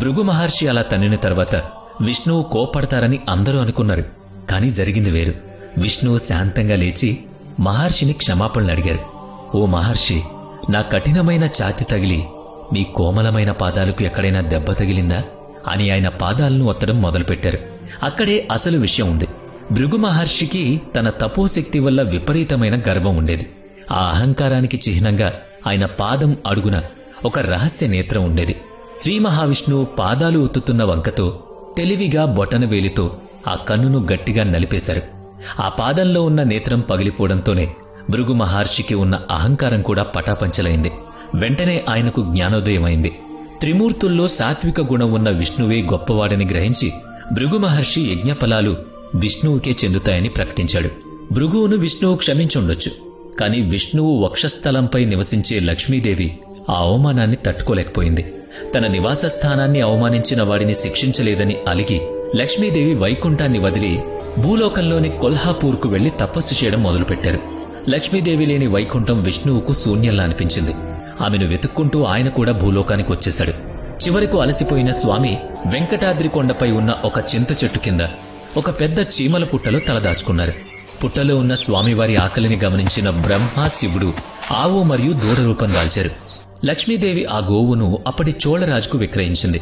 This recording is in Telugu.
భృగు మహర్షి అలా తన్నిన తర్వాత విష్ణువు కోపడతారని అందరూ అనుకున్నారు. కాని జరిగింది వేరు. విష్ణువు శాంతంగా లేచి మహర్షిని క్షమాపణలు అడిగారు. ఓ మహర్షి, నా కఠినమైన ఛాతి తగిలి మీ కోమలమైన పాదాలకు ఎక్కడైనా దెబ్బ తగిలిందా అని ఆయన పాదాలను ఒత్తడం మొదలుపెట్టారు. అక్కడే అసలు విషయం ఉంది. భృగు మహర్షికి తన తపోశక్తి వల్ల విపరీతమైన గర్వం ఉండేది. ఆ అహంకారానికి చిహ్నంగా ఆయన పాదం అడుగున ఒక రహస్య నేత్రం ఉండేది. శ్రీ మహావిష్ణువు పాదాలు ఒత్తుతున్న వంకతో తెలివిగా బొటనవేలితో ఆ కన్నును గట్టిగా నలిపేశారు. ఆ పాదంలో ఉన్న నేత్రం పగిలిపోవడంతోనే భృగు మహర్షికి ఉన్న అహంకారం కూడా పటాపంచలైంది. వెంటనే ఆయనకు జ్ఞానోదయమైంది. త్రిమూర్తుల్లో సాత్విక గుణం ఉన్న విష్ణువే గొప్పవాడని గ్రహించి భృగు మహర్షి యజ్ఞఫలాలు విష్ణువుకే చెందుతాయని ప్రకటించాడు. భృగువును విష్ణువు క్షమించుండొచ్చు, కాని విష్ణువు వక్షస్థలంపై నివసించే లక్ష్మీదేవి ఆ అవమానాన్ని తట్టుకోలేకపోయింది. తన నివాస స్థానాన్ని అవమానించిన వాడిని శిక్షించలేదని అలిగి లక్ష్మీదేవి వైకుంఠాన్ని వదిలి భూలోకంలోని కొల్హాపూర్కు వెళ్లి తపస్సు చేయడం మొదలుపెట్టారు. లక్ష్మీదేవి లేని వైకుంఠం విష్ణువుకు శూన్యంలా అనిపించింది. ఆమెను వెతుక్కుంటూ ఆయన కూడా భూలోకానికి వచ్చేశాడు. చివరకు అలసిపోయిన స్వామి వెంకటాద్రి కొండపై ఉన్న ఒక చింత చెట్టు కింద ఒక పెద్ద చీమల పుట్టలో తలదాచుకున్నారు. పుట్టలో ఉన్న స్వామివారి ఆకలిని గమనించిన బ్రహ్మ, శివుడు ఆవు మరియు దూడ రూపం దాల్చారు. లక్ష్మీదేవి ఆ గోవును అప్పటి చోళరాజుకు విక్రయించింది.